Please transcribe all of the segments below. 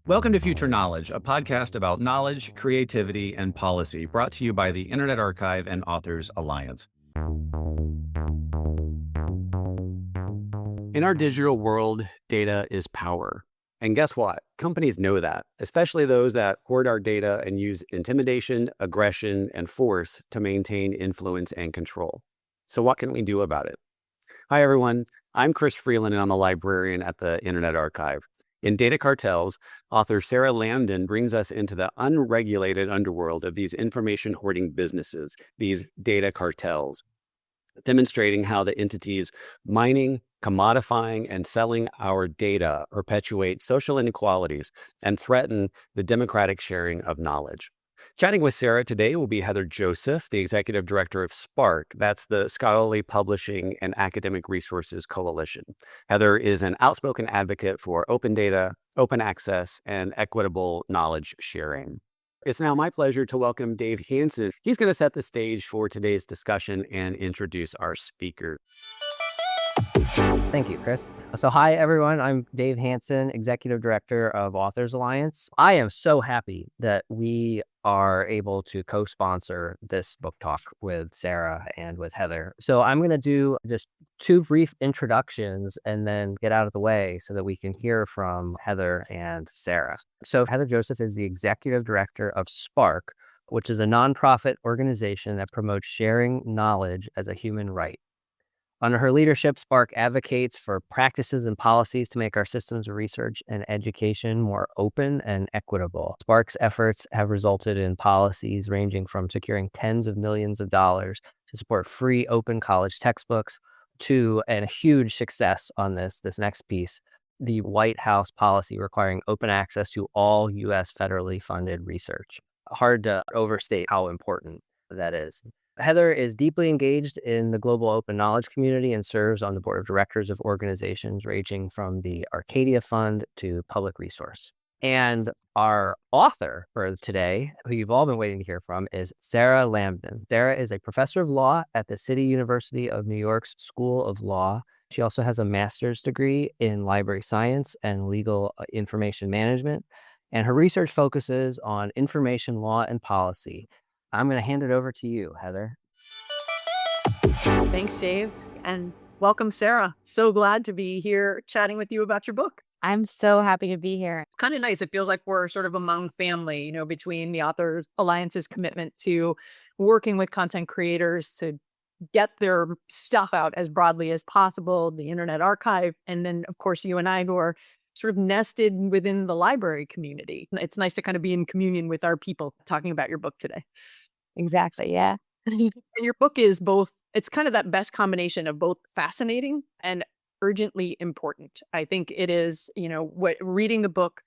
Welcome to Future Knowledge, a podcast about knowledge, creativity, and policy, brought to you by the Internet Archive and Authors Alliance. In our digital world, data is power. And guess what? Companies know that, especially those that hoard our data and use intimidation, aggression, and force to maintain influence and control. So what can we do about it? Hi, everyone. I'm Chris Freeland, and I'm a librarian at the Internet Archive. In Data Cartels, author Sarah Lamdan brings us into the unregulated underworld of these information hoarding businesses, these data cartels, demonstrating how the entities mining, commodifying, and selling our data perpetuate social inequalities and threaten the democratic sharing of knowledge. Chatting with Sarah today will be Heather Joseph, the executive director of SPARC. That's the Scholarly Publishing and Academic Resources Coalition. Heather is an outspoken advocate for open data, open access, and equitable knowledge sharing. It's now my pleasure to welcome Dave Hansen. He's going to set the stage for today's discussion and introduce our speaker. Thank you, Chris. So hi, everyone. I'm Dave Hansen, Executive Director of Authors Alliance. I am so happy that we are able to co-sponsor this book talk with Sarah and with Heather. So I'm going to do just two brief introductions and then get out of the way so that we can hear from Heather and Sarah. So Heather Joseph is the Executive Director of SPARC, which is a nonprofit organization that promotes sharing knowledge as a human right. Under her leadership, SPARC advocates for practices and policies to make our systems of research and education more open and equitable. SPARC's efforts have resulted in policies ranging from securing tens of millions of dollars to support free open college textbooks to, and a huge success on this next piece, the White House policy requiring open access to all U.S. federally funded research. Hard to overstate how important that is. Heather is deeply engaged in the global open knowledge community and serves on the board of directors of organizations ranging from the Arcadia Fund to Public Resource. And our author for today, who you've all been waiting to hear from, is Sarah Lamdan. Sarah is a professor of law at the City University of New York's School of Law. She also has a master's degree in library science and legal information management. And her research focuses on information law and policy. I'm going to hand it over to you, Heather. Thanks, Dave. And welcome, Sarah. So glad to be here chatting with you about your book. I'm so happy to be here. It's kind of nice. It feels like we're sort of among family, between the Authors Alliance's commitment to working with content creators to get their stuff out as broadly as possible, the Internet Archive, and then, of course, you and I who are sort of nested within the library community. It's nice to kind of be in communion with our people talking about your book today. Exactly. Yeah. And your book is both, it's kind of that best combination of both fascinating and urgently important. I think it is, reading the book,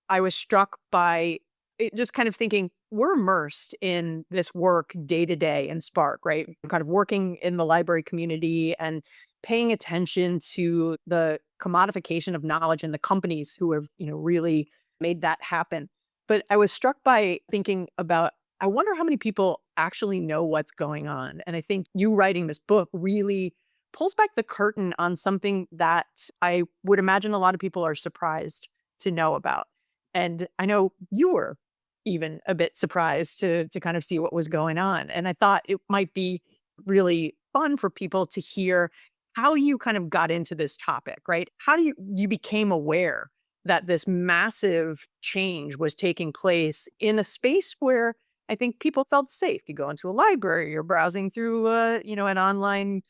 I was struck by it, just kind of thinking we're immersed in this work day to day in SPARC, right? We're kind of working in the library community and paying attention to the commodification of knowledge and the companies who have, really made that happen. But I was struck by thinking about, I wonder how many people actually know what's going on. And I think you writing this book really pulls back the curtain on something that I would imagine a lot of people are surprised to know about. And I know you were even a bit surprised to kind of see what was going on. And I thought it might be really fun for people to hear how you kind of got into this topic, right? How do you became aware that this massive change was taking place in a space where I think people felt safe. You go into a library, you're browsing through, an online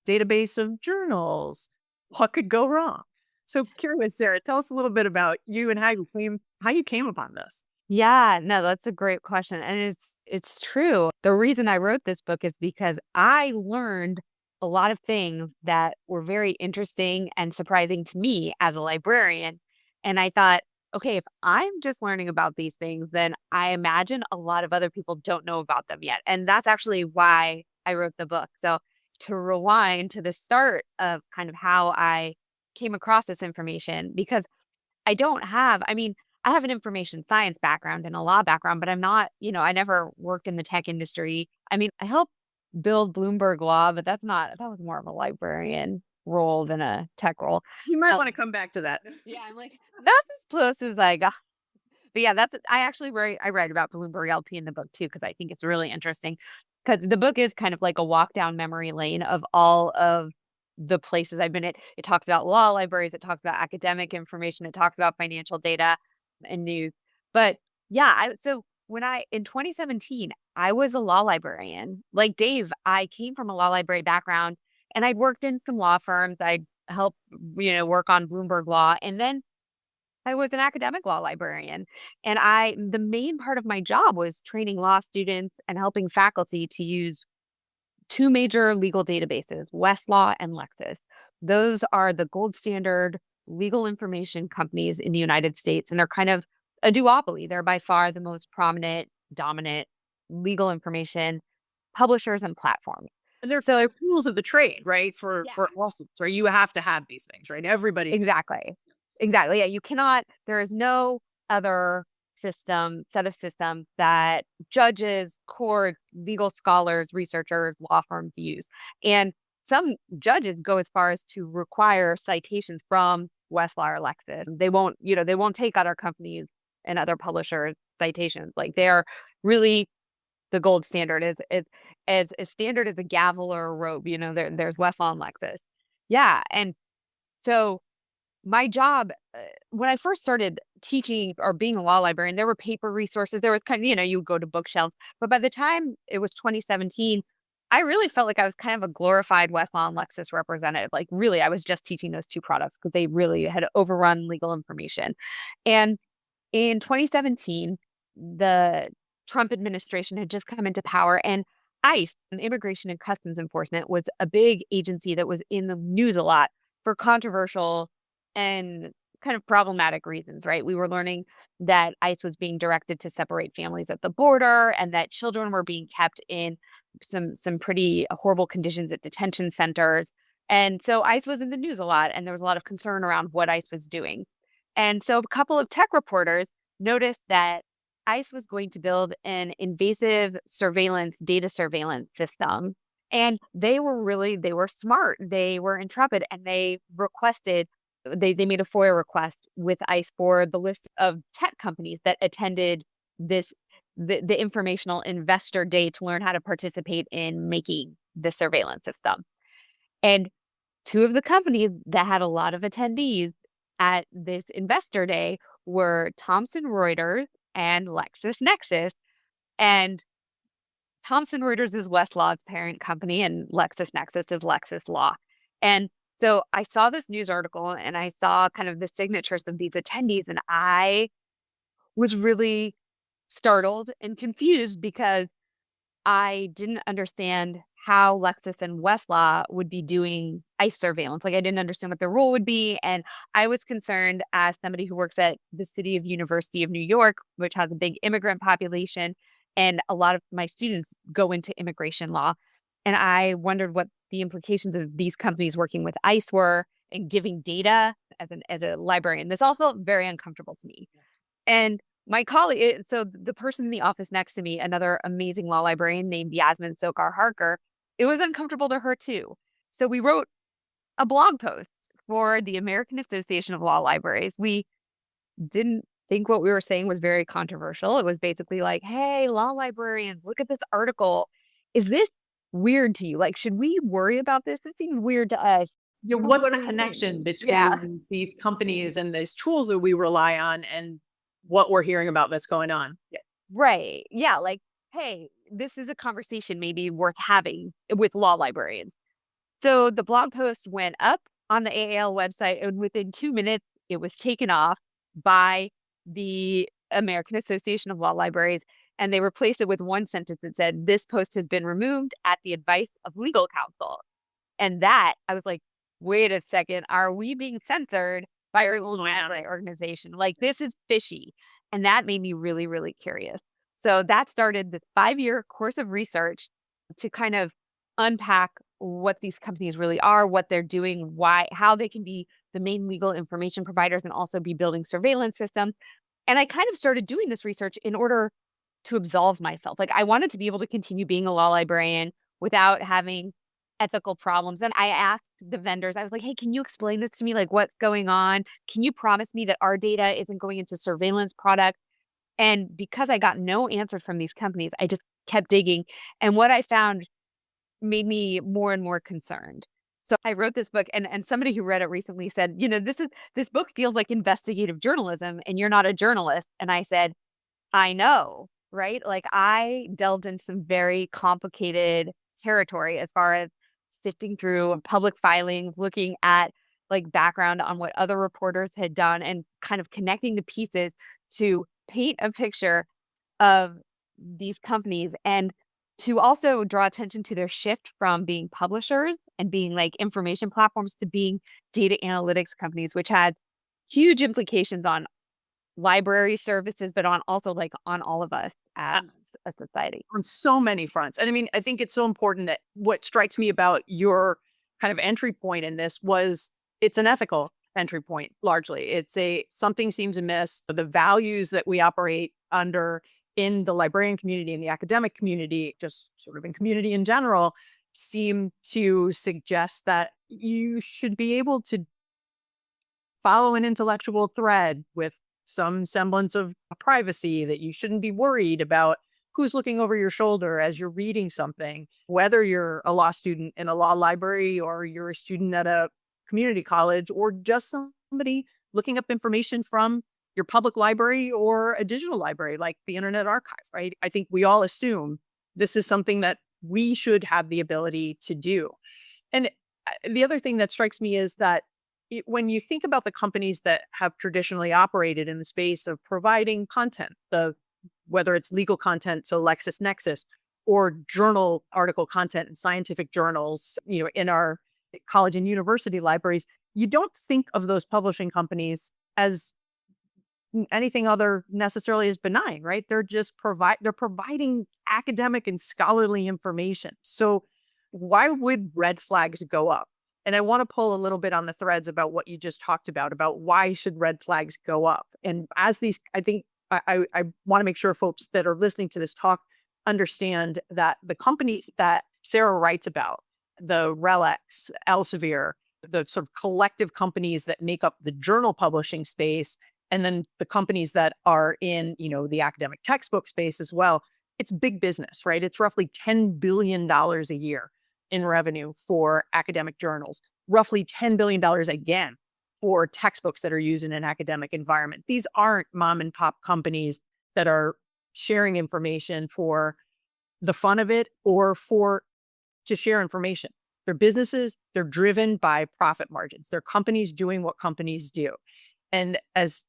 database of journals. What could go wrong? So curious, Sarah, tell us a little bit about you and how you came upon this. Yeah, no, that's a great question. And it's true. The reason I wrote this book is because I learned a lot of things that were very interesting and surprising to me as a librarian. And I thought, okay, if I'm just learning about these things, then I imagine a lot of other people don't know about them yet. And that's actually why I wrote the book. So to rewind to the start of kind of how I came across this information, because I have an information science background and a law background, but I'm not, I never worked in the tech industry. I helped build Bloomberg Law, but that was more of a librarian role than a tech role. You might want to come back to that. Yeah, I'm like, that's as close as I got. But yeah, I write about Bloomberg LP in the book too, because I think it's really interesting. Because the book is kind of like a walk down memory lane of all of the places I've been at. It talks about law libraries, it talks about academic information, it talks about financial data and news. But yeah, so when in 2017, I was a law librarian. Like Dave, I came from a law library background and I'd worked in some law firms. I'd helped, work on Bloomberg Law. And then I was an academic law librarian. And the main part of my job was training law students and helping faculty to use two major legal databases, Westlaw and Lexis. Those are the gold standard legal information companies in the United States. And they're kind of a duopoly. They're by far the most prominent, dominant legal information publishers and platforms. And they're rules of the trade, right? For Yeah. lawsuits, right? You have to have these things, right? Everybody's Exactly. Yeah, there is no other set of systems that judges, courts, legal scholars, researchers, law firms use. And some judges go as far as to require citations from Westlaw or Lexis. They won't take other companies and other publishers citations. Like they're really the gold standard is as standard as a gavel or a rope. There's Westlaw and Lexis. Yeah, and so my job, when I first started teaching or being a law librarian, there were paper resources. There was kind of, you would go to bookshelves. But by the time it was 2017, I really felt like I was kind of a glorified Westlaw and Lexis representative. Like, really, I was just teaching those two products because they really had overrun legal information. And in 2017, the Trump administration had just come into power, and ICE, Immigration and Customs Enforcement, was a big agency that was in the news a lot for controversial and kind of problematic reasons, right? We were learning that ICE was being directed to separate families at the border and that children were being kept in some pretty horrible conditions at detention centers. And so ICE was in the news a lot, and there was a lot of concern around what ICE was doing. And so a couple of tech reporters noticed that ICE was going to build an invasive data surveillance system. And they were smart, they were intrepid, and they made a FOIA request with ICE for the list of tech companies that attended the informational investor day to learn how to participate in making the surveillance system. And two of the companies that had a lot of attendees at this investor day were Thomson Reuters and LexisNexis. And Thomson Reuters is Westlaw's parent company, and LexisNexis is Lexis Law. And so I saw this news article and I saw kind of the signatures of these attendees, and I was really startled and confused because I didn't understand how Lexis and Westlaw would be doing ICE surveillance. Like, I didn't understand what their role would be. And I was concerned, as somebody who works at the University of New York, which has a big immigrant population, and a lot of my students go into immigration law. And I wondered what the implications of these companies working with ICE were and giving data as a librarian. This all felt very uncomfortable to me. And my colleague, so the person in the office next to me, another amazing law librarian named Yasmin Sokar Harker, it was uncomfortable to her too. So we wrote a blog post for the American Association of Law Libraries. We didn't think what we were saying was very controversial. It was basically like, hey, law librarians, look at this article. Is this weird to you? Like, should we worry about this? It seems weird to us. Yeah, what's the connection between these companies and these tools that we rely on and what we're hearing about that's going on? Yeah. Right. Yeah. Like, hey, this is a conversation maybe worth having with law librarians. So the blog post went up on the AAL website, and within 2 minutes, it was taken off by the American Association of Law Libraries, and they replaced it with one sentence that said, "This post has been removed at the advice of legal counsel." And that, I was like, wait a second, are we being censored by our own organization? Like, this is fishy. And that made me really, really curious. So that started this 5-year course of research to kind of unpack what these companies really are, what they're doing, how they can be the main legal information providers and also be building surveillance systems. And I kind of started doing this research in order to absolve myself. Like, I wanted to be able to continue being a law librarian without having ethical problems. And I asked the vendors, I was like, hey, can you explain this to me? Like, what's going on? Can you promise me that our data isn't going into surveillance products? And because I got no answers from these companies, I just kept digging. And what I found made me more and more concerned. So I wrote this book, and somebody who read it recently said, this book feels like investigative journalism and you're not a journalist. And I said, I know, right? Like I delved in some very complicated territory as far as sifting through public filings, looking at like background on what other reporters had done and kind of connecting the pieces to paint a picture of these companies and to also draw attention to their shift from being publishers and being like information platforms to being data analytics companies, which had huge implications on library services, but on also like on all of us as a society. On so many fronts. And I mean, I think it's so important that what strikes me about your kind of entry point in this was it's an ethical entry point largely. It's something seems amiss. The values that we operate under in the librarian community and the academic community, just sort of in community in general, seem to suggest that you should be able to follow an intellectual thread with some semblance of privacy, that you shouldn't be worried about who's looking over your shoulder as you're reading something, whether you're a law student in a law library or you're a student at a community college or just somebody looking up information from your public library or a digital library like the Internet Archive, right? I think we all assume this is something that we should have the ability to do. And the other thing that strikes me is that when you think about the companies that have traditionally operated in the space of providing content, whether it's legal content, so LexisNexis, or journal article content in scientific journals, in our college and university libraries, you don't think of those publishing companies as anything other necessarily as benign, right? They're just they're providing academic and scholarly information. So why would red flags go up? And I want to pull a little bit on the threads about what you just talked about why should red flags go up? And as these, I think I want to make sure folks that are listening to this talk understand that the companies that Sarah writes about, the RELX, Elsevier, the sort of collective companies that make up the journal publishing space, and then the companies that are in, the academic textbook space as well, it's big business, right? It's roughly $10 billion a year in revenue for academic journals, roughly $10 billion again for textbooks that are used in an academic environment. These aren't mom and pop companies that are sharing information for the fun of it or to share information. They're businesses, they're driven by profit margins. They're companies doing what companies do. And as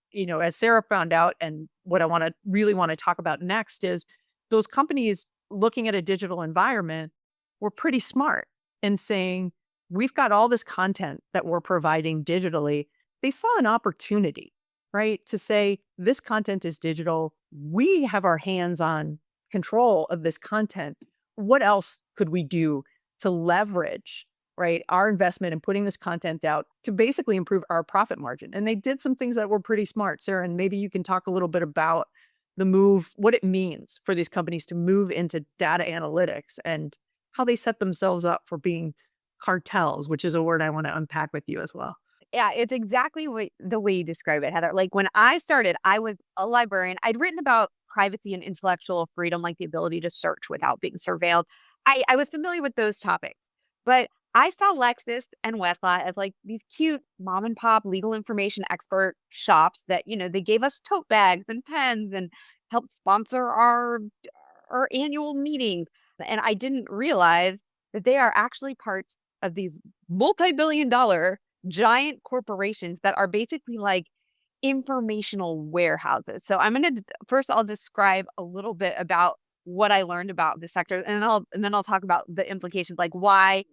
Sarah found out, and what I really want to talk about next is those companies looking at a digital environment were pretty smart in saying, we've got all this content that we're providing digitally. They saw an opportunity, right? To say, this content is digital. We have our hands on control of this content. What else could we do to leverage, right, our investment in putting this content out to basically improve our profit margin? And they did some things that were pretty smart, Sarah, and maybe you can talk a little bit about the move, what it means for these companies to move into data analytics and how they set themselves up for being cartels, which is a word I want to unpack with you as well. Yeah, it's exactly the way you describe it, Heather. Like when I started, I was a librarian. I'd written about privacy and intellectual freedom, like the ability to search without being surveilled. I was familiar with those topics, but I saw Lexis and Westlaw as like these cute mom and pop legal information expert shops that, they gave us tote bags and pens and helped sponsor our annual meetings. And I didn't realize that they are actually parts of these multi-billion-dollar giant corporations that are basically like informational warehouses. So I'll describe a little bit about what I learned about the sector, and then I'll talk about the implications, like why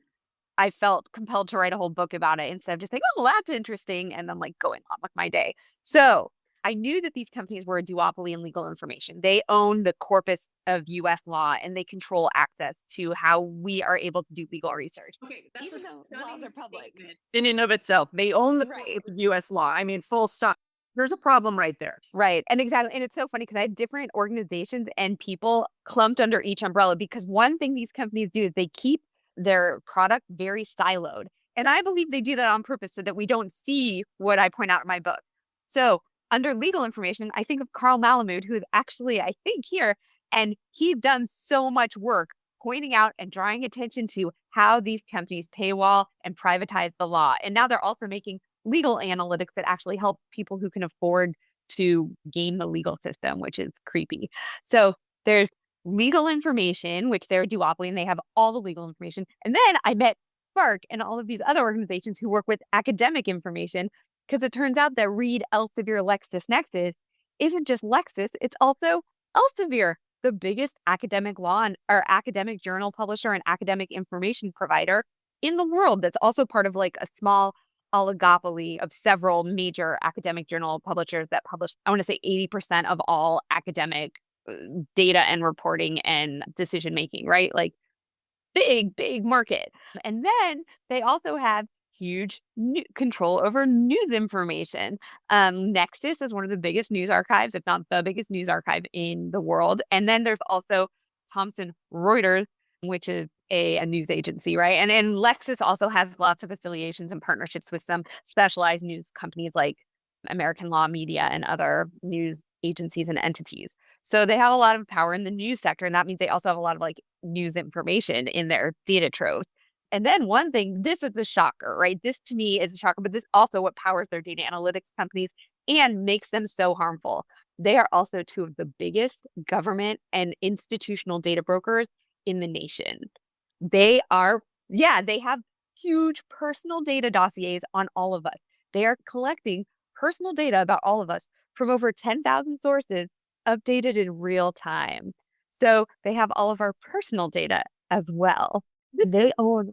I felt compelled to write a whole book about it instead of just like, oh, well, that's interesting, and then like going on with my day. So I knew that these companies were a duopoly in legal information. They own the corpus of U.S. law, and they control access to how we are able to do legal research. Okay, that's Even a though laws stunning are public. statement in and of itself. They own the Right. U.S. law. I mean, full stop. There's a problem right there. Right. And exactly. And it's so funny because I had different organizations and people clumped under each umbrella, because one thing these companies do is they keep their product very siloed. And I believe they do that on purpose so that we don't see what I point out in my book. So under legal information, I think of Carl Malamud, who is actually, I think, here, and he's done so much work pointing out and drawing attention to how these companies paywall and privatize the law. And now they're also making legal analytics that actually help people who can afford to game the legal system, which is creepy. So there's legal information, which they're a duopoly and they have all the legal information. And then I met SPARC and all of these other organizations who work with academic information, because it turns out that Reed Elsevier LexisNexis isn't just Lexis, it's also Elsevier, the biggest academic law or academic journal publisher and academic information provider in the world. That's also part of like a small oligopoly of several major academic journal publishers that publish, I want to say 80% of all academic data and reporting and decision making, right? Like big market. And then they also have huge control over news information. Nexus is one of the biggest news archives, if not the biggest news archive in the world. And then there's also Thomson Reuters, which is a news agency, right? And Lexis also has lots of affiliations and partnerships with some specialized news companies like American Law Media and other news agencies and entities. So they have a lot of power in the news sector, and that means they also have a lot of like news information in their data trove. And then one thing, this is the shocker, right? This to me is a shocker, but this also what powers their data analytics companies and makes them so harmful. They are also two of the biggest government and institutional data brokers in the nation. They have huge personal data dossiers on all of us. They are collecting personal data about all of us from over 10,000 sources updated in real time. So they have all of our personal data as well. They own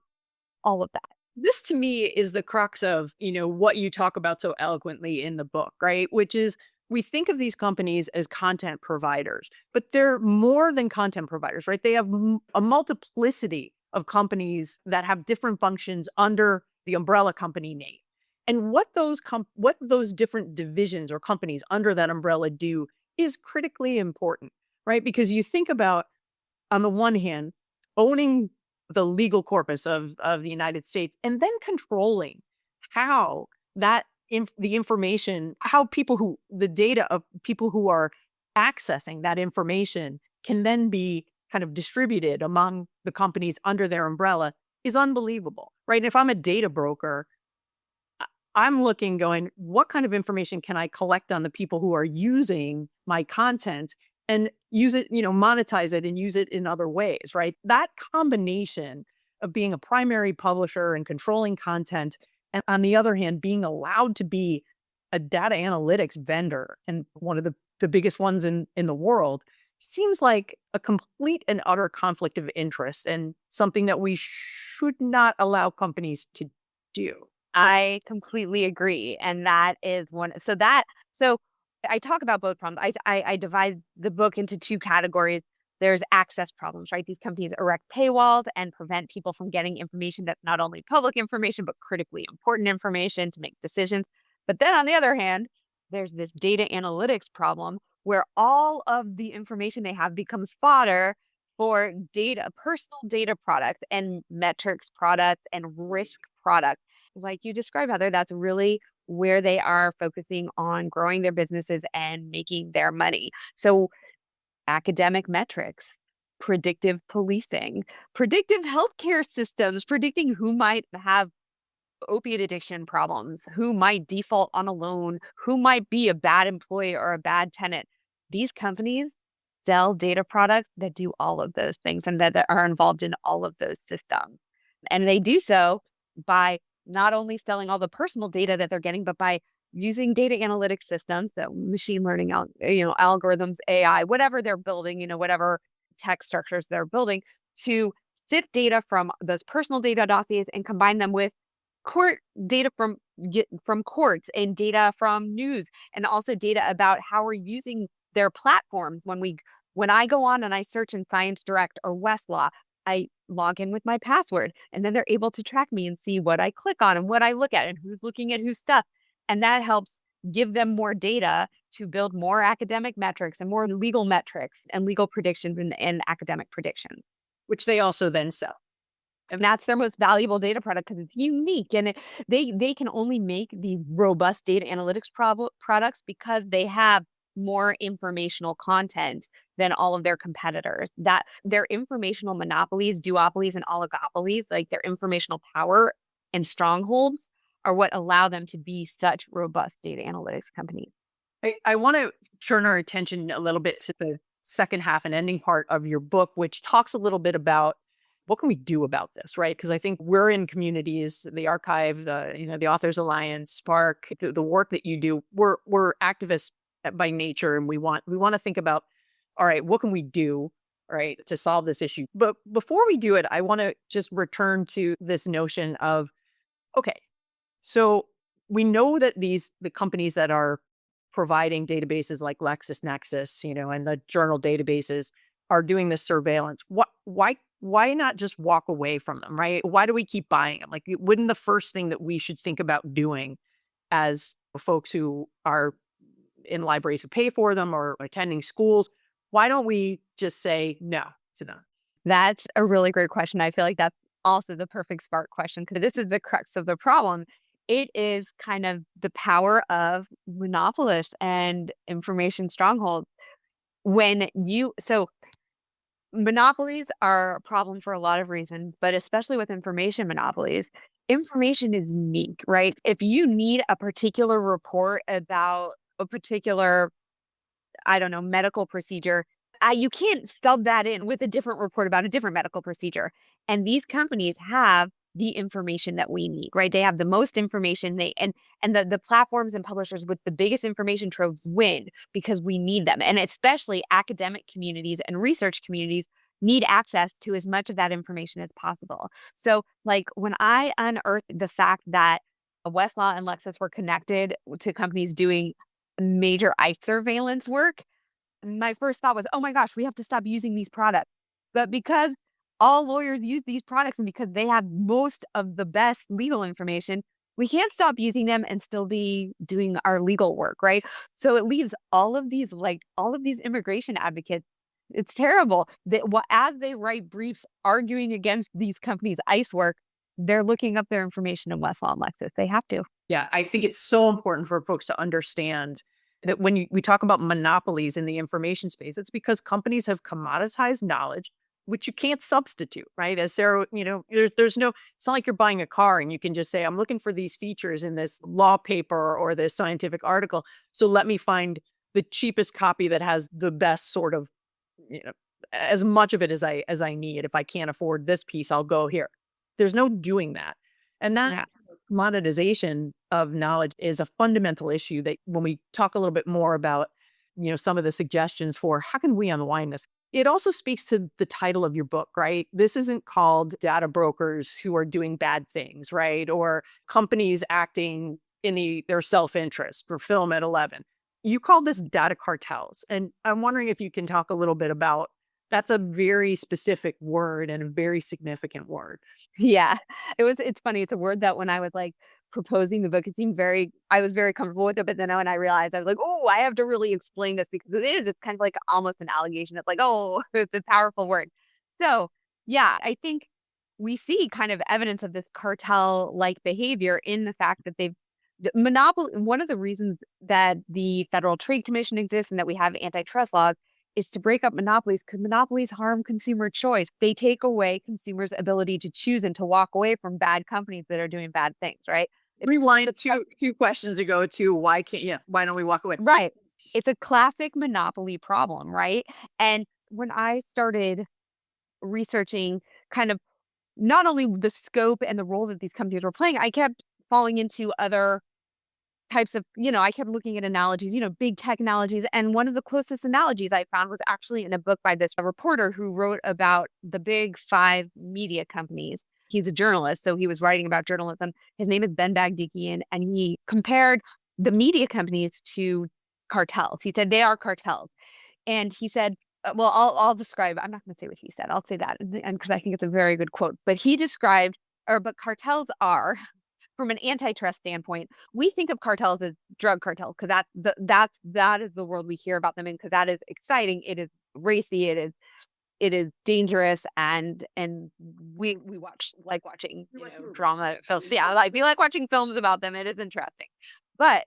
all of that. This to me is the crux of, what you talk about so eloquently in the book, right? Which is we think of these companies as content providers, but they're more than content providers, right? They have a multiplicity of companies that have different functions under the umbrella company name. And what those different divisions or companies under that umbrella do is critically important, right? Because you think about, on the one hand, owning the legal corpus of the United States and then controlling how that the information, how the data of people who are accessing that information can then be kind of distributed among the companies under their umbrella is unbelievable, right? And if I'm a data broker, I'm looking going, what kind of information can I collect on the people who are using my content and use it, monetize it and use it in other ways, right? That combination of being a primary publisher and controlling content, and on the other hand, being allowed to be a data analytics vendor and one of the biggest ones in the world, seems like a complete and utter conflict of interest and something that we should not allow companies to do. I completely agree. And that is one. So I talk about both problems. I divide the book into two categories. There's access problems, right? These companies erect paywalls and prevent people from getting information that's not only public information, but critically important information to make decisions. But then on the other hand, there's this data analytics problem where all of the information they have becomes fodder for personal data products and metrics products and risk products. Like you described, Heather, that's really where they are focusing on growing their businesses and making their money. So academic metrics, predictive policing, predictive healthcare systems, predicting who might have opiate addiction problems, who might default on a loan, who might be a bad employee or a bad tenant. These companies sell data products that do all of those things and that are involved in all of those systems. And they do so by not only selling all the personal data that they're getting, but by using data analytics systems, that machine learning, algorithms, AI, whatever they're building, whatever tech structures they're building, to sift data from those personal data dossiers and combine them with court data from courts and data from news, and also data about how we're using their platforms. When I go on and I search in Science Direct or Westlaw, I log in with my password, and then they're able to track me and see what I click on and what I look at and who's looking at whose stuff. And that helps give them more data to build more academic metrics and more legal metrics and legal predictions and academic predictions. Which they also then sell. And that's their most valuable data product because it's unique and they can only make the robust data analytics products because they have more informational content than all of their competitors. That their informational monopolies, duopolies, and oligopolies, like their informational power and strongholds, are what allow them to be such robust data analytics companies. I want to turn our attention a little bit to the second half and ending part of your book, which talks a little bit about what can we do about this, right? Because I think we're in communities, the archive, the Authors Alliance, SPARC, the work that you do. We're activists by nature, and we want to think about, all right, what can we do, right, to solve this issue? But before we do it, I want to just return to this notion of, okay, so we know that the companies that are providing databases like LexisNexis, and the journal databases are doing this surveillance. Why not just walk away from them, right? Why do we keep buying them? Like, wouldn't the first thing that we should think about doing as folks who are in libraries who pay for them or attending schools, why don't we just say no to them? That's a really great question. I feel like that's also the perfect SPARC question because this is the crux of the problem. It is kind of the power of monopolists and information strongholds. So monopolies are a problem for a lot of reasons, but especially with information monopolies, information is unique, right? If you need a particular report about a particular, I don't know, medical procedure, you can't stub that in with a different report about a different medical procedure. And these companies have the information that we need, right? They have the most information. And the platforms and publishers with the biggest information troves win because we need them. And especially academic communities and research communities need access to as much of that information as possible. So like when I unearthed the fact that Westlaw and Lexis were connected to companies doing major ICE surveillance work, my first thought was, oh my gosh, we have to stop using these products. But because all lawyers use these products and because they have most of the best legal information, we can't stop using them and still be doing our legal work, right? So it leaves all of these immigration advocates. It's terrible that as they write briefs arguing against these companies' ICE work, they're looking up their information in Westlaw and Lexis. They have to. Yeah, I think it's so important for folks to understand that when we talk about monopolies in the information space, it's because companies have commoditized knowledge, which you can't substitute, right? As Sarah, there's no, it's not like you're buying a car and you can just say, I'm looking for these features in this law paper or this scientific article. So let me find the cheapest copy that has the best sort of, as much of it as I need. If I can't afford this piece, I'll go here. There's no doing that. And that monetization of knowledge is a fundamental issue that when we talk a little bit more about, some of the suggestions for how can we unwind this, it also speaks to the title of your book, right? This isn't called data brokers who are doing bad things, right? Or companies acting in their self-interest for film at 11. You call this data cartels. And I'm wondering if you can talk a little bit about, that's a very specific word and a very significant word. Yeah, it's funny. It's a word that when I was like proposing the book, I was very comfortable with it. But then when I realized, I was like, oh, I have to really explain this because it's kind of like almost an allegation. It's like, oh, it's a powerful word. So yeah, I think we see kind of evidence of this cartel-like behavior in the fact that the monopoly. One of the reasons that the Federal Trade Commission exists and that we have antitrust laws is to break up monopolies because monopolies harm consumer choice. They take away consumers' ability to choose and to walk away from bad companies that are doing bad things, right? Rewind two questions ago to why don't we walk away? Right. It's a classic monopoly problem, right? And when I started researching kind of not only the scope and the role that these companies were playing, I kept falling into other types of, I kept looking at analogies, big tech analogies. And one of the closest analogies I found was actually in a book by this reporter who wrote about the big 5 media companies. He's a journalist, so he was writing about journalism. His name is Ben Bagdikian, and he compared the media companies to cartels. He said they are cartels. And he said, well, I'll describe, I'm not going to say what he said. I'll say that, and because I think it's a very good quote. But he described, but cartels are, from an antitrust standpoint, we think of cartels as drug cartels because that is the world we hear about them in because that is exciting. It is racy. It is it is dangerous, and we like watching drama films. Yeah, like we like watching films about them. It is interesting. But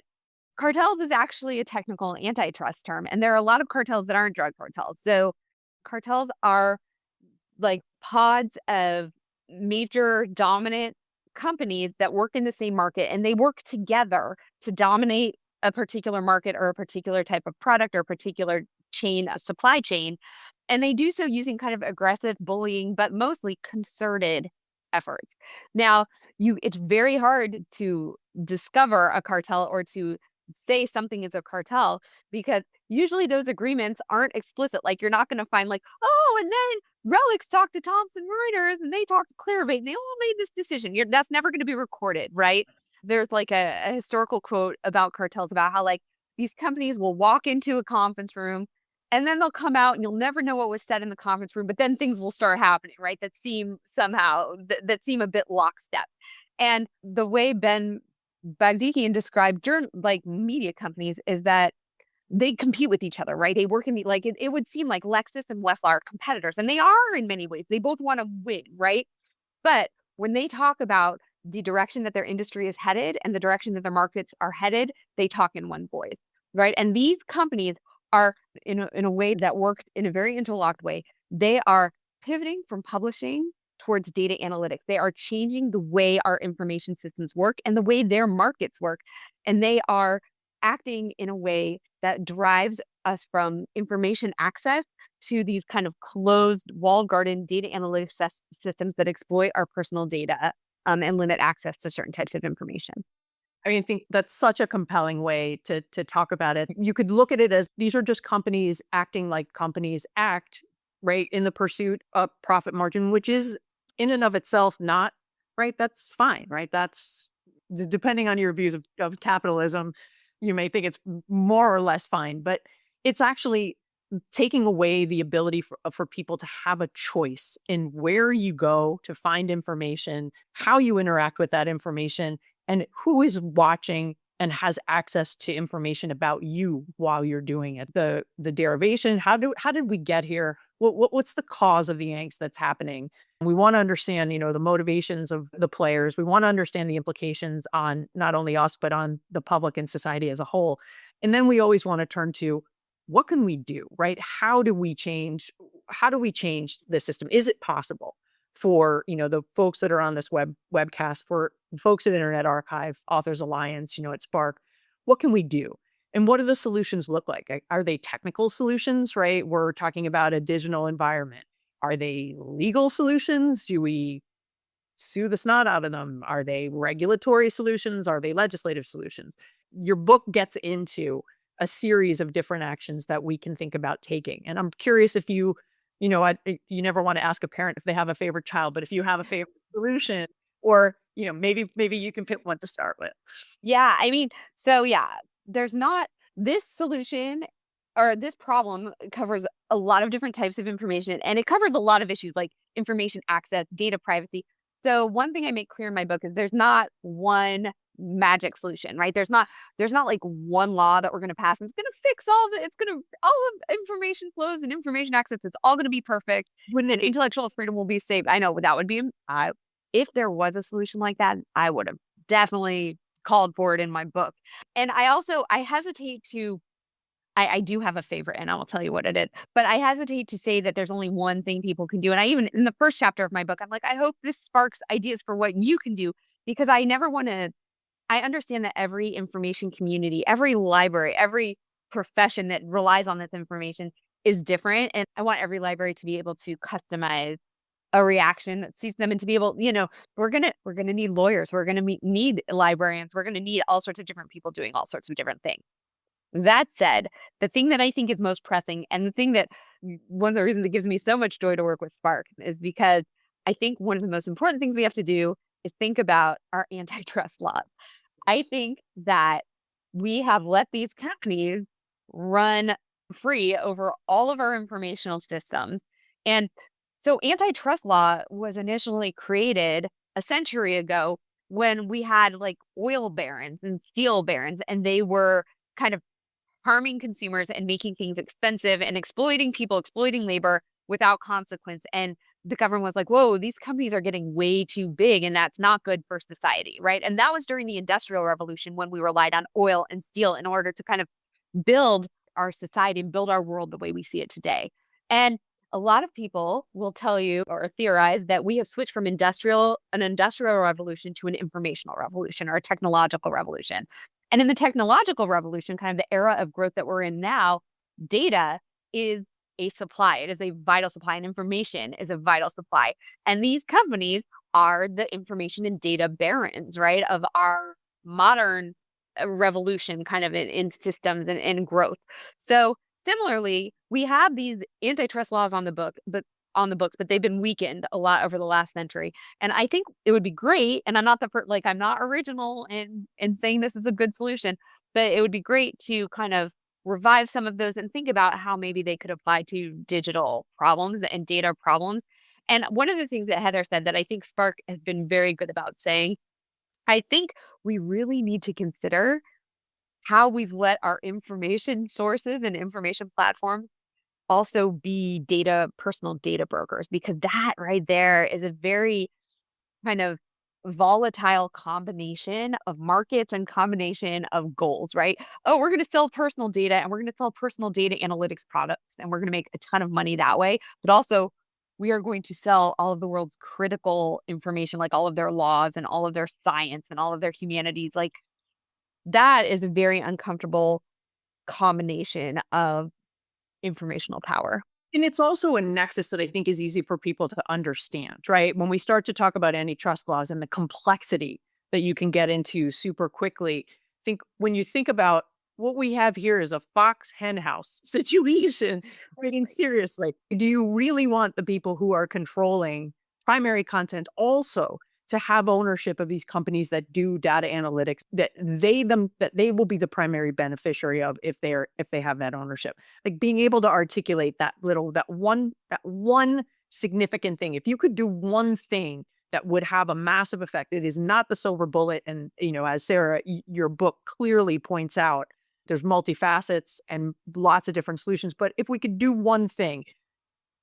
cartels is actually a technical antitrust term, and there are a lot of cartels that aren't drug cartels. So cartels are like pods of major dominant companies that work in the same market, and they work together to dominate a particular market or a particular type of product or a particular chain, a supply chain. And they do so using kind of aggressive bullying, but mostly concerted efforts. Now, it's very hard to discover a cartel or to say something is a cartel, because usually those agreements aren't explicit. Like, you're not going to find like, oh, and then Relics talked to Thomson Reuters and they talked to Clarivate and they all made this decision. That's never going to be recorded, right? There's like a historical quote about cartels about how like these companies will walk into a conference room and then they'll come out and you'll never know what was said in the conference room, but then things will start happening, right? That seem somehow that seem a bit lockstep. And the way Ben Bagdikian described like media companies is that they compete with each other, right? They work in like it would seem like Lexus and Westlaw are competitors, and they are in many ways. They both want to win, right? But when they talk about the direction that their industry is headed and the direction that their markets are headed, they talk in one voice, right? And these companies are in a way that works in a very interlocked way. They are pivoting from publishing towards data analytics. They are changing the way our information systems work and the way their markets work. And they are acting in a way that drives us from information access to these kind of closed walled garden data analytics systems that exploit our personal data and limit access to certain types of information. I mean, I think that's such a compelling way to talk about it. You could look at it as these are just companies acting like companies act, right, in the pursuit of profit margin, which is in and of itself not right. That's fine, right? That's depending on your views of capitalism, you may think it's more or less fine, but it's actually taking away the ability for people to have a choice in where you go to find information, how you interact with that information, and who is watching and has access to information about you while you're doing it. The derivation, how did we get here? What's the cause of the angst that's happening? We want to understand, the motivations of the players. We want to understand the implications on not only us, but on the public and society as a whole. And then we always want to turn to what can we do, right? How do we change the system? Is it possible for, the folks that are on this webcast, for folks at Internet Archive, Authors Alliance, at SPARC, what can we do? And what do the solutions look like? Are they technical solutions, right? We're talking about a digital environment. Are they legal solutions? Do we sue the snot out of them? Are they regulatory solutions? Are they legislative solutions? Your book gets into a series of different actions that we can think about taking. And I'm curious if you never want to ask a parent if they have a favorite child, but if you have a favorite solution, or, maybe you can pick one to start with. Yeah, I mean, so yeah, there's not this solution or this problem covers a lot of different types of information, and it covers a lot of issues like information access, data privacy. So one thing I make clear in my book is there's not one magic solution, right? There's not like one law that we're going to pass and it's going to fix all of information flows and information access. It's all going to be perfect. When intellectual freedom will be saved. I know that would be, if there was a solution like that, I would have definitely called for it in my book. And I hesitate to, I do have a favorite and I will tell you what it is, but I hesitate to say that there's only one thing people can do. And I even, in the first chapter of my book, I'm like, I hope this sparks ideas for what you can do, because I understand that every information community, every library, every profession that relies on this information is different. And I want every library to be able to customize a reaction that suits them and to be able, we're going to need lawyers. We're going to need librarians. We're going to need all sorts of different people doing all sorts of different things. That said, the thing that I think is most pressing, and the thing that one of the reasons it gives me so much joy to work with SPARC, is because I think one of the most important things we have to do is think about our antitrust laws. I think that we have let these companies run free over all of our informational systems. And so antitrust law was initially created a century ago when we had like oil barons and steel barons, and they were kind of harming consumers and making things expensive and exploiting people, exploiting labor without consequence. And the government was like, whoa, these companies are getting way too big and that's not good for society, right? And that was during the Industrial Revolution when we relied on oil and steel in order to kind of build our society and build our world the way we see it today. And a lot of people will tell you or theorize that we have switched from an industrial revolution to an informational revolution or a technological revolution. And in the technological revolution, kind of the era of growth that we're in now, data is a supply. It is a vital supply, and information is a vital supply. And these companies are the information and data barons, right, of our modern revolution kind of in systems and in growth. So similarly, we have these antitrust laws on the books, but they've been weakened a lot over the last century. And I think it would be great, and I'm not I'm not original in saying this is a good solution, but it would be great to kind of revive some of those and think about how maybe they could apply to digital problems and data problems. And one of the things that Heather said that I think SPARC has been very good about saying, I think we really need to consider how we've let our information sources and information platforms also be personal data brokers, because that right there is a very kind of volatile combination of markets and combination of goals, right? Oh, we're going to sell personal data and we're going to sell personal data analytics products and we're going to make a ton of money that way. But also, we are going to sell all of the world's critical information, like all of their laws and all of their science and all of their humanities. Like that is a very uncomfortable combination of informational power. And it's also a nexus that I think is easy for people to understand, right? When we start to talk about antitrust laws and the complexity that you can get into super quickly, when you think about what we have here is a fox hen house situation, taken seriously. Do you really want the people who are controlling primary content also to have ownership of these companies that do data analytics that they will be the primary beneficiary of if they have that ownership? Like being able to articulate that one significant thing. If you could do one thing that would have a massive effect, it is not the silver bullet. And as Sarah, your book clearly points out, there's multifacets and lots of different solutions. But if we could do one thing,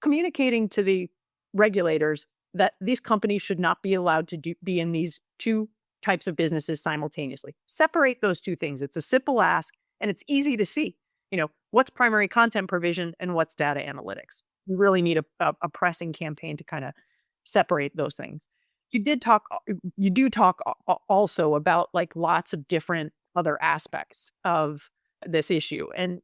communicating to the regulators that these companies should not be allowed to be in these two types of businesses simultaneously. Separate those two things. It's a simple ask and it's easy to see, what's primary content provision and what's data analytics. We really need a pressing campaign to kind of separate those things. You do talk also about like lots of different other aspects of this issue. And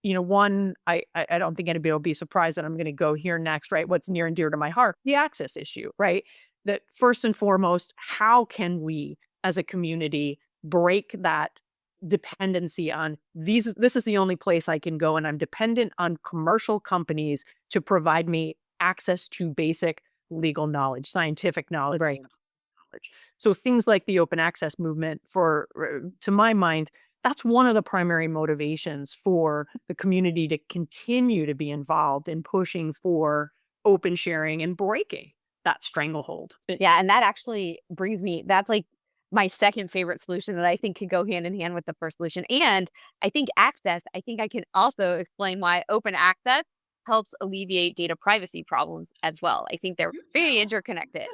one, I don't think anybody will be surprised that I'm going to go here next, right? What's near and dear to my heart, the access issue, right? That first and foremost, how can we as a community break that dependency on this is the only place I can go, and I'm dependent on commercial companies to provide me access to basic legal knowledge, scientific knowledge, right? Knowledge. So things like the open access movement, to my mind, that's one of the primary motivations for the community to continue to be involved in pushing for open sharing and breaking that stranglehold. Yeah, and that actually that's like my second favorite solution that I think could go hand in hand with the first solution. And I think I can also explain why open access helps alleviate data privacy problems as well. I think they're very interconnected.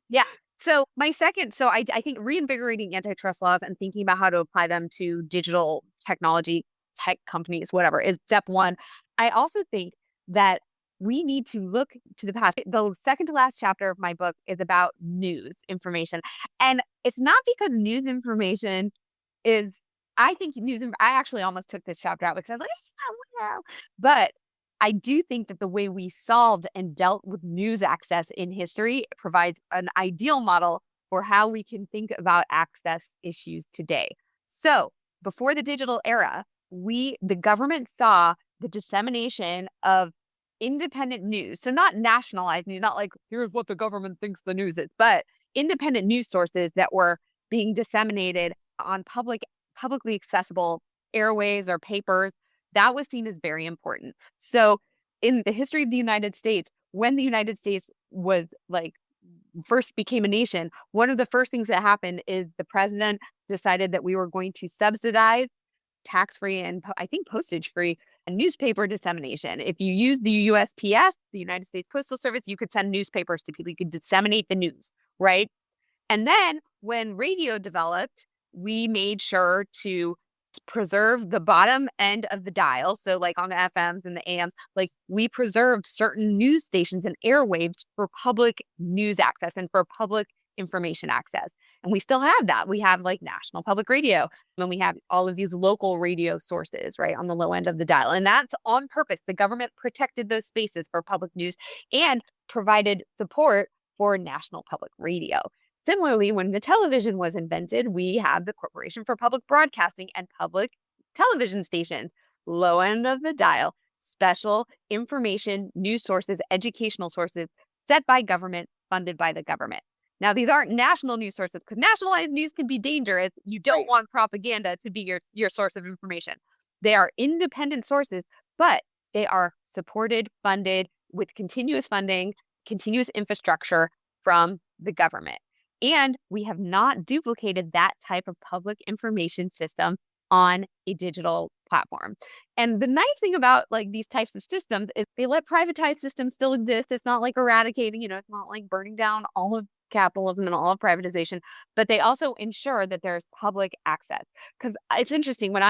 Yeah. So I think reinvigorating antitrust laws and thinking about how to apply them to digital technology, tech companies, whatever, is step one. I also think that we need to look to the past. The second to last chapter of my book is about news information. And it's not because news information is, I actually almost took this chapter out because I was like, yeah. But I do think that the way we solved and dealt with news access in history provides an ideal model for how we can think about access issues today. So before the digital era, the government saw the dissemination of independent news. So not nationalized news, not like here's what the government thinks the news is, but independent news sources that were being disseminated on publicly accessible airways or papers. That was seen as very important. So in the history of the United States, when the United States was first became a nation, one of the first things that happened is the president decided that we were going to subsidize tax-free and I think postage-free newspaper dissemination. If you use the USPS, the United States Postal Service, you could send newspapers to people. You could disseminate the news, right? And then when radio developed, we made sure to preserve the bottom end of the dial. So like on the FMs and the AMs, like we preserved certain news stations and airwaves for public news access and for public information access. And we still have that. We have like National Public Radio, and we have all of these local radio sources, right, on the low end of the dial. And that's on purpose. The government protected those spaces for public news and provided support for National Public Radio. Similarly, when the television was invented, we had the Corporation for Public Broadcasting and public television stations, low end of the dial, special information, news sources, educational sources set by government, funded by the government. Now, these aren't national news sources because nationalized news can be dangerous. You don't want propaganda to be your source of information. They are independent sources, but they are supported, funded with continuous funding, continuous infrastructure from the government. And we have not duplicated that type of public information system on a digital platform. And the nice thing about like these types of systems is they let privatized systems still exist. It's not like eradicating, it's not like burning down all of capitalism and all of privatization, but they also ensure that there's public access. Because it's interesting when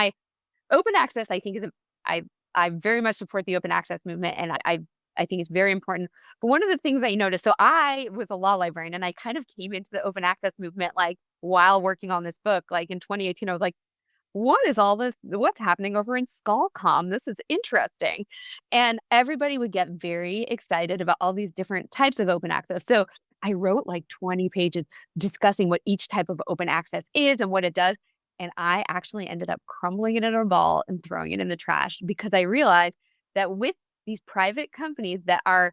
open access, I think I very much support the open access movement, and I think it's very important. But one of the things I noticed, so I was a law librarian and I kind of came into the open access movement like while working on this book, like in 2018, I was like, what is all this? What's happening over in Skullcom? This is interesting. And everybody would get very excited about all these different types of open access. So I wrote like 20 pages discussing what each type of open access is and what it does. And I actually ended up crumbling it in a ball and throwing it in the trash because I realized that with these private companies that are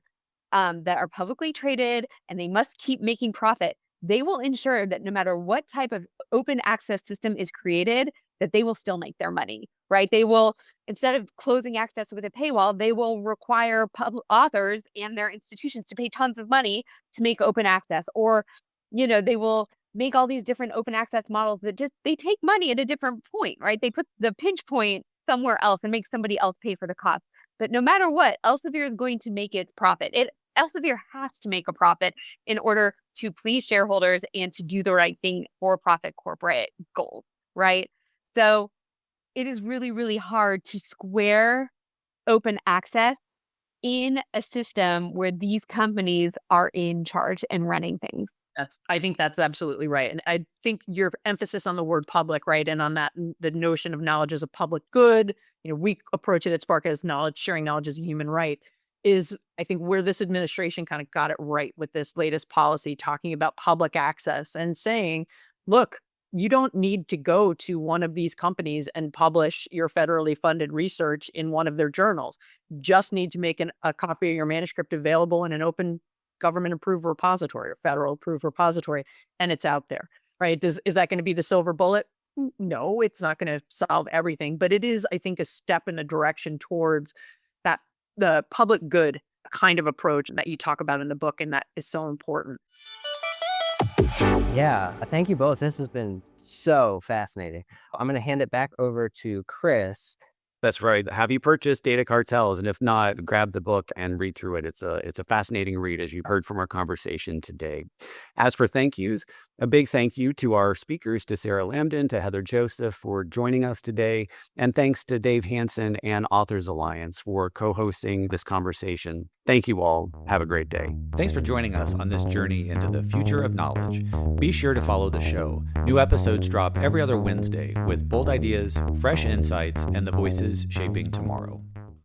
publicly traded and they must keep making profit, they will ensure that no matter what type of open access system is created, that they will still make their money, right? They will, instead of closing access with a paywall, they will require authors and their institutions to pay tons of money to make open access, or, they will make all these different open access models that they take money at a different point, right? They put the pinch point somewhere else and make somebody else pay for the cost. But no matter what, Elsevier is going to make its profit. Elsevier has to make a profit in order to please shareholders and to do the right thing for profit corporate goals, right? So it is really, really hard to square open access in a system where these companies are in charge and running things. I think that's absolutely right. And I think your emphasis on the word public, right? And on that, the notion of knowledge as a public good, we approach it at SPARC as sharing knowledge as a human right, is I think where this administration kind of got it right with this latest policy, talking about public access and saying, look, you don't need to go to one of these companies and publish your federally funded research in one of their journals. You just need to make a copy of your manuscript available in an open government approved repository or federal approved repository, and it's out there, right? Is that going to be the silver bullet? No, it's not going to solve everything, but it is, I think, a step in a direction towards that, the public good kind of approach that you talk about in the book, and that is so important. Yeah, thank you both. This has been so fascinating. I'm going to hand it back over to Chris. That's right. Have you purchased Data Cartels? And if not, grab the book and read through it. It's a fascinating read, as you heard from our conversation today. As for thank yous, a big thank you to our speakers, to Sarah Lamdan, to Heather Joseph for joining us today. And thanks to Dave Hansen and Authors Alliance for co-hosting this conversation. Thank you all. Have a great day. Thanks for joining us on this journey into the future of knowledge. Be sure to follow the show. New episodes drop every other Wednesday with bold ideas, fresh insights, and the voices shaping tomorrow.